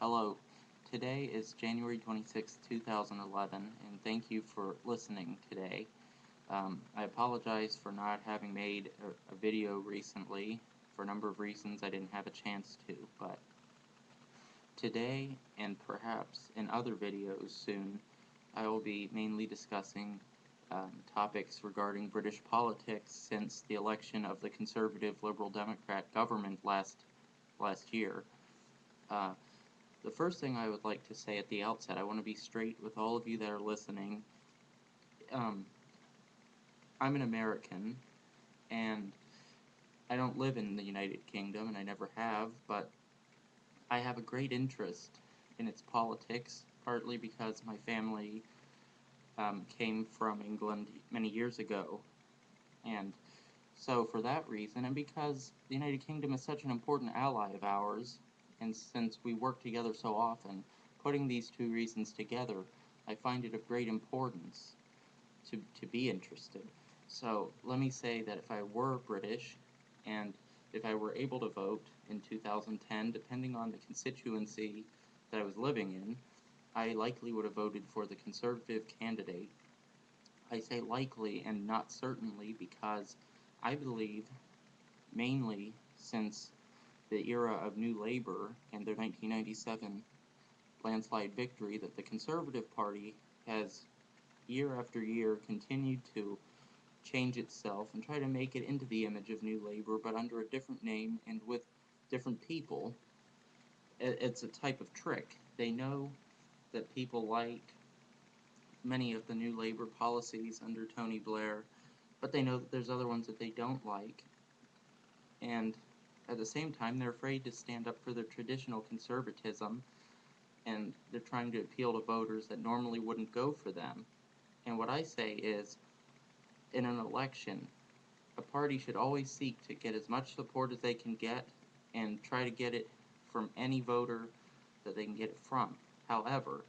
Hello, today is January 26, 2011, and thank you for listening today. I apologize for not having made a video recently. For a number of reasons, I didn't have a chance to, but today, and perhaps in other videos soon, I will be mainly discussing topics regarding British politics since the election of the Conservative Liberal Democrat government last year. Uh, The first thing I would like to say at the outset, I want to be straight with all of you that are listening. Um, I'm an American, and I don't live in the United Kingdom, and I never have, but I have a great interest in its politics, partly because my family came from England many years ago, and so for that reason, and because the United Kingdom is such an important ally of ours, and since we work together so often, putting these two reasons together, I find it of great importance to be interested. So let me say that if I were British, and if I were able to vote in 2010, depending on the constituency that I was living in, I likely would have voted for the Conservative candidate. I say likely and not certainly because I believe, mainly since the era of New Labour and their 1997 landslide victory, that the Conservative Party has year after year continued to change itself and try to make it into the image of New Labour, but under a different name and with different people. It's a type of trick. They know that people like many of the New Labour policies under Tony Blair, but they know that there's other ones that they don't like, and at the same time they're afraid to stand up for their traditional conservatism, and they're trying to appeal to voters that normally wouldn't go for them. And what I say is, in an election, a party should always seek to get as much support as they can get and try to get it from any voter that they can get it from. However,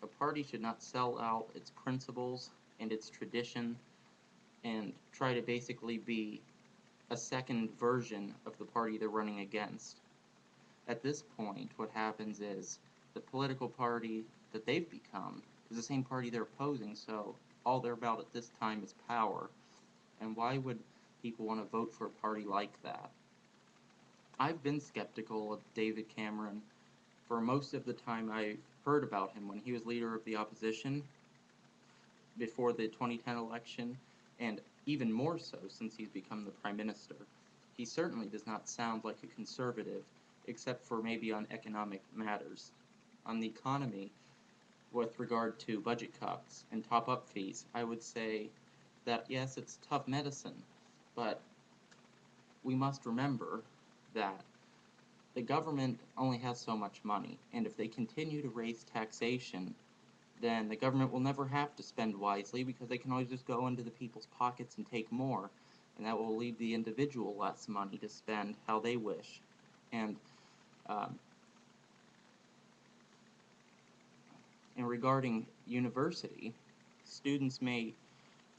a party should not sell out its principles and its tradition and try to basically be a second version of the party they're running against. At this point, what happens is the political party that they've become is the same party they're opposing, so all they're about at this time is power. And why would people want to vote for a party like that? I've been skeptical of David Cameron for most of the time I heard about him when he was leader of the opposition before the 2010 election, and even more so since he's become the prime minister. He certainly does not sound like a conservative, except for maybe on economic matters. On the economy, with regard to budget cuts and top-up fees, I would say that yes, it's tough medicine, but we must remember that the government only has so much money, and if they continue to raise taxation, then the government will never have to spend wisely because they can always just go into the people's pockets and take more, and that will leave the individual less money to spend how they wish. And um, regarding university, students may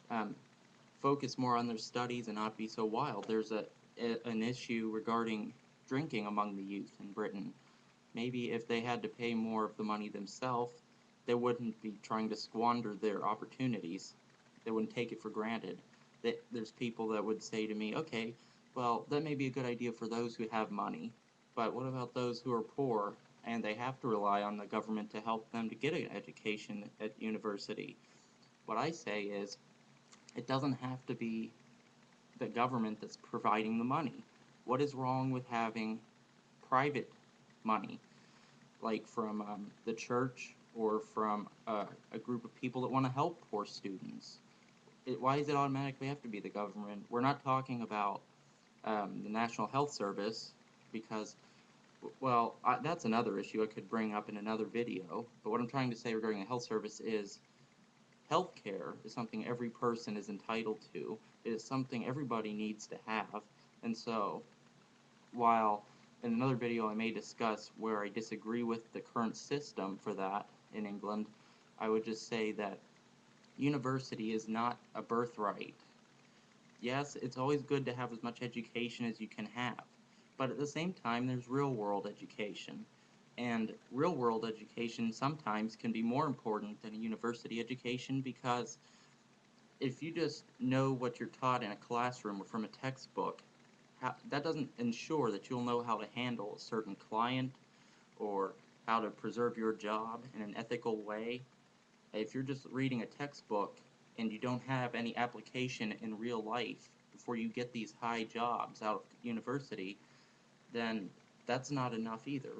um, focus more on their studies and not be so wild. There's an issue regarding drinking among the youth in Britain. Maybe if they had to pay more of the money themselves, they wouldn't be trying to squander their opportunities. They wouldn't take it for granted. There's people that would say to me, okay, well, that may be a good idea for those who have money, but what about those who are poor and they have to rely on the government to help them to get an education at university? What I say is, it doesn't have to be the government that's providing the money. What is wrong with having private money, like from the church or from a group of people that want to help poor students? Why does it automatically have to be the government? We're not talking about the National Health Service because, well, that's another issue I could bring up in another video, but what I'm trying to say regarding the health service is healthcare is something every person is entitled to. It is something everybody needs to have. And so, while in another video I may discuss where I disagree with the current system for that in England, I would just say that university is not a birthright. Yes, it's always good to have as much education as you can have, but at the same time, there's real-world education. And real-world education sometimes can be more important than a university education, because if you just know what you're taught in a classroom or from a textbook, that doesn't ensure that you'll know how to handle a certain client or how to preserve your job in an ethical way. If you're just reading a textbook and you don't have any application in real life before you get these high jobs out of university, then that's not enough either.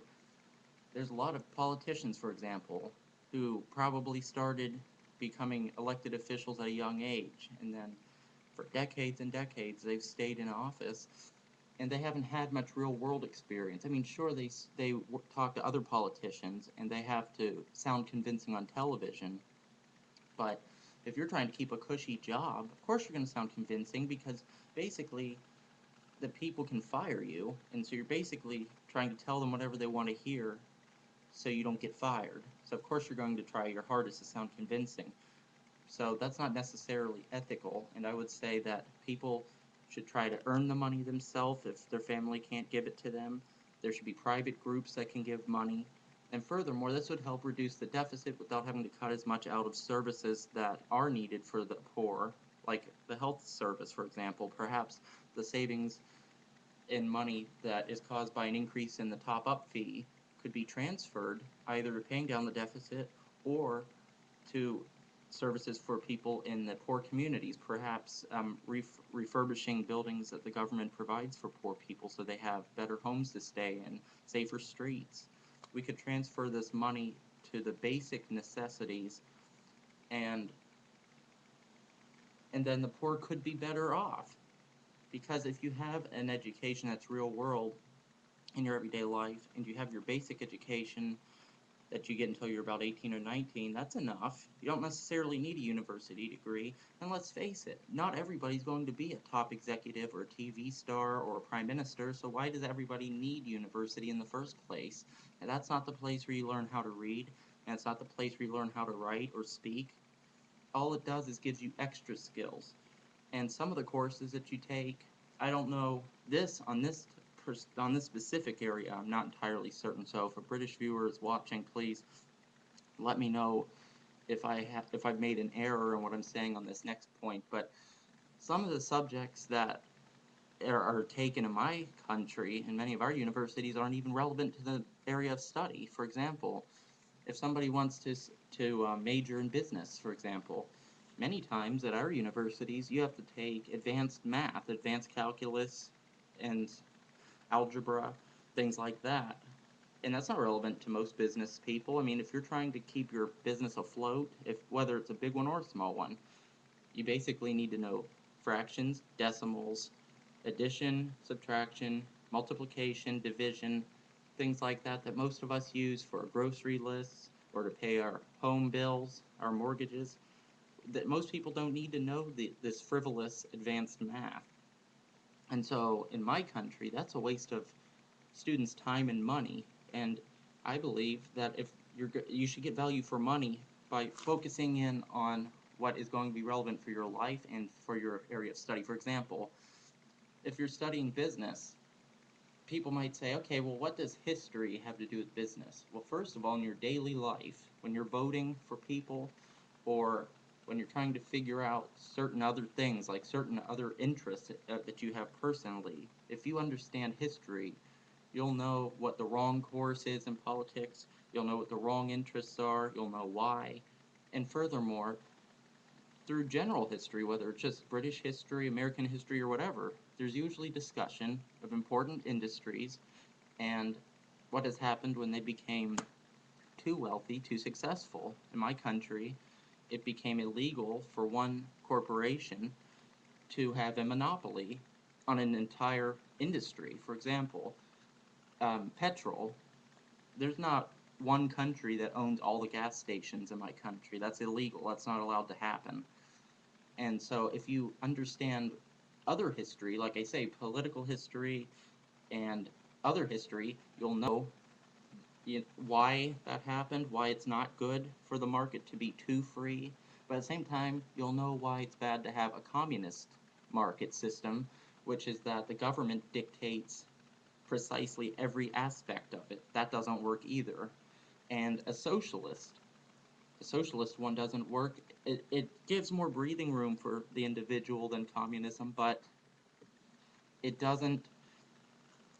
There's a lot of politicians, for example, who probably started becoming elected officials at a young age, and then for decades and decades they've stayed in office, and they haven't had much real world experience. I mean, sure, they talk to other politicians and they have to sound convincing on television, but if you're trying to keep a cushy job, of course you're going to sound convincing, because basically the people can fire you, and so you're basically trying to tell them whatever they want to hear so you don't get fired. So of course you're going to try your hardest to sound convincing. So that's not necessarily ethical, and I would say that people should try to earn the money themselves if their family can't give it to them. There should be private groups that can give money. And furthermore, this would help reduce the deficit without having to cut as much out of services that are needed for the poor, like the health service, for example. Perhaps the savings in money that is caused by an increase in the top-up fee could be transferred either to paying down the deficit or to services for people in the poor communities, perhaps refurbishing buildings that the government provides for poor people so they have better homes to stay in, safer streets. We could transfer this money to the basic necessities, and then the poor could be better off. Because if you have an education that's real world in your everyday life, and you have your basic education that you get until you're about 18 or 19, that's enough. You don't necessarily need a university degree. And let's face it, not everybody's going to be a top executive or a TV star or a prime minister, so why does everybody need university in the first place? And that's not the place where you learn how to read, and it's not the place where you learn how to write or speak. All it does is gives you extra skills. And some of the courses that you take, I don't know on this specific area, I'm not entirely certain. So if a British viewer is watching, please let me know if I've made an error in what I'm saying on this next point. But some of the subjects that are taken in my country and many of our universities aren't even relevant to the area of study. For example, if somebody wants to major in business, for example, many times at our universities you have to take advanced math, advanced calculus, and algebra, things like that. And that's not relevant to most business people. I mean, if you're trying to keep your business afloat, whether it's a big one or a small one, you basically need to know fractions, decimals, addition, subtraction, multiplication, division, things like that most of us use for grocery lists or to pay our home bills, our mortgages. That most people don't need to know this frivolous advanced math. And so in my country, that's a waste of students' time and money. And I believe that if you should get value for money by focusing in on what is going to be relevant for your life and for your area of study. For example, if you're studying business, people might say, okay, well, what does history have to do with business? Well, first of all, in your daily life, when you're voting for people, or when you're trying to figure out certain other things, like certain other interests that you have personally, if you understand history, you'll know what the wrong course is in politics, you'll know what the wrong interests are, you'll know why. And furthermore, through general history, whether it's just British history, American history, or whatever, there's usually discussion of important industries and what has happened when they became too wealthy, too successful. In my country, it became illegal for one corporation to have a monopoly on an entire industry. For example, petrol. There's not one country that owns all the gas stations in my country. That's illegal. That's not allowed to happen. And so if you understand other history, like I say, political history and other history, you'll know why that happened, why it's not good for the market to be too free. But at the same time, you'll know why it's bad to have a communist market system, which is that the government dictates precisely every aspect of it. That doesn't work either. And a socialist one doesn't work. It gives more breathing room for the individual than communism, but it doesn't,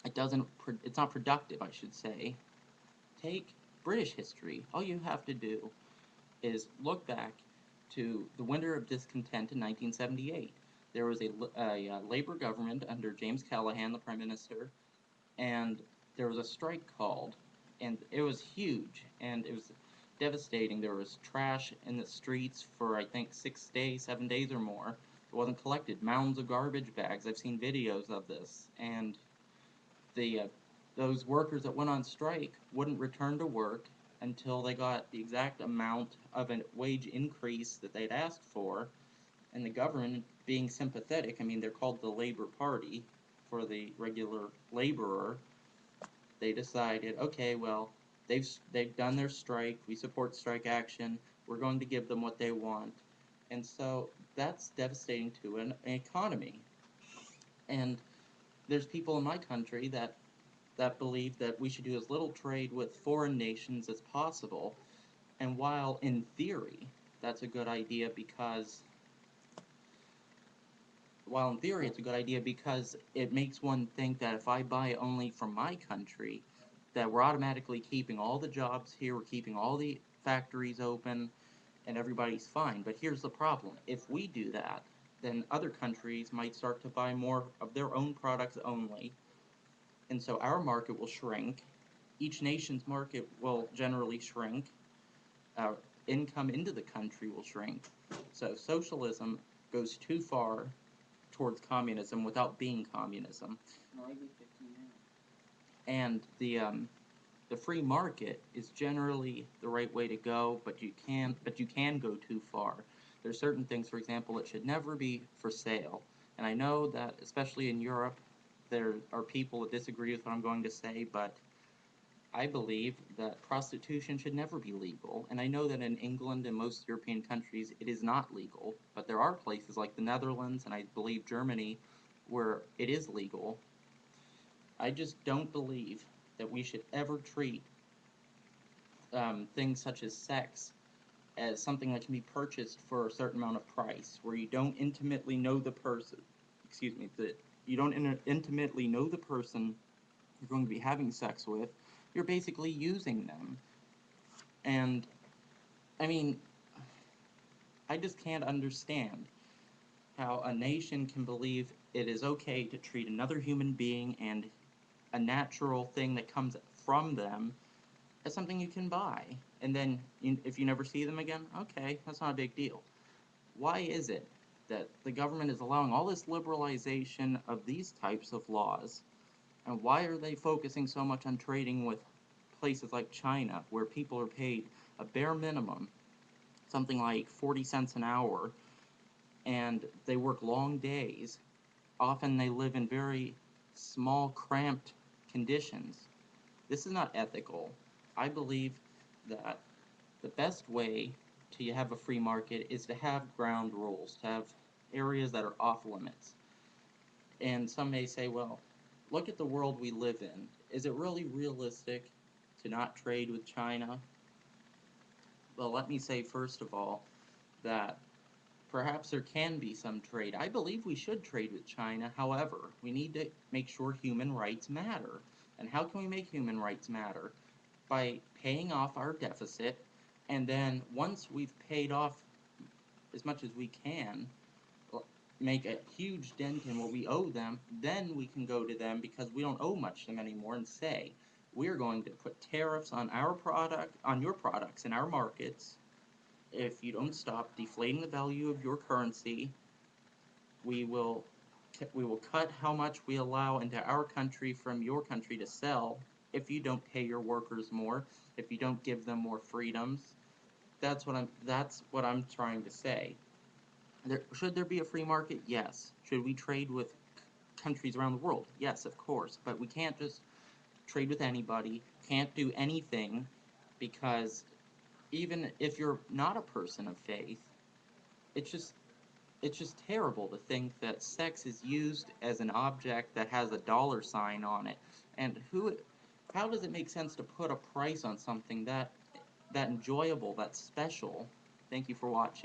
it's not productive, I should say. Take British history. All you have to do is look back to the winter of discontent in 1978. There was a Labour government under James Callaghan, the Prime Minister, and there was a strike called, and it was huge, and it was devastating. There was trash in the streets for, I think, 6 days, 7 days or more. It wasn't collected. Mounds of garbage bags. I've seen videos of this, and the those workers that went on strike wouldn't return to work until they got the exact amount of a wage increase that they'd asked for. And the government, being sympathetic, I mean, they're called the Labor Party for the regular laborer, they decided, okay, well, they've done their strike, we support strike action, we're going to give them what they want. And so that's devastating to an economy. And there's people in my country that believe that we should do as little trade with foreign nations as possible. And while in theory that's a good idea because it makes one think that if I buy only from my country, that we're automatically keeping all the jobs here, we're keeping all the factories open, and everybody's fine. But here's the problem. If we do that, then other countries might start to buy more of their own products only, and so our market will shrink. Each nation's market will generally shrink. Income into the country will shrink. So socialism goes too far towards communism without being communism. And the free market is generally the right way to go, but you can go too far. There's certain things, for example, that should never be for sale. And I know that, especially in Europe, there are people that disagree with what I'm going to say, but I believe that prostitution should never be legal. And I know that in England and most European countries it is not legal, but there are places like the Netherlands and I believe Germany where it is legal. I just don't believe that we should ever treat things such as sex as something that can be purchased for a certain amount of price, where you don't intimately know the person, that you don't intimately know the person you're going to be having sex with. You're basically using them. And, I mean, I just can't understand how a nation can believe it is okay to treat another human being and a natural thing that comes from them as something you can buy. And then, if you never see them again, okay, that's not a big deal. Why is it that the government is allowing all this liberalization of these types of laws? And why are they focusing so much on trading with places like China, where people are paid a bare minimum, something like 40 cents an hour, and they work long days? Often they live in very small, cramped conditions. This is not ethical. I believe that the best way to have a free market is to have ground rules, to have areas that are off limits. And some may say, well, look at the world we live in. Is it really realistic to not trade with China? Well, let me say first of all that perhaps there can be some trade. I believe we should trade with China. However, we need to make sure human rights matter. And how can we make human rights matter? By paying off our deficit, and then once we've paid off as much as we can, make a huge dent in what we owe them, then we can go to them because we don't owe much to them anymore and say, we're going to put tariffs on your products in our markets. If you don't stop deflating the value of your currency, we will cut how much we allow into our country from your country to sell. If you don't pay your workers more, if you don't give them more freedoms, that's what I'm trying to say. Should there be a free market? Yes. Should we trade with countries around the world? Yes, of course. But we can't just trade with anybody, can't do anything, because even if you're not a person of faith, it's just terrible to think that sex is used as an object that has a dollar sign on it, And how does it make sense to put a price on something that enjoyable, that's special? Thank you for watching.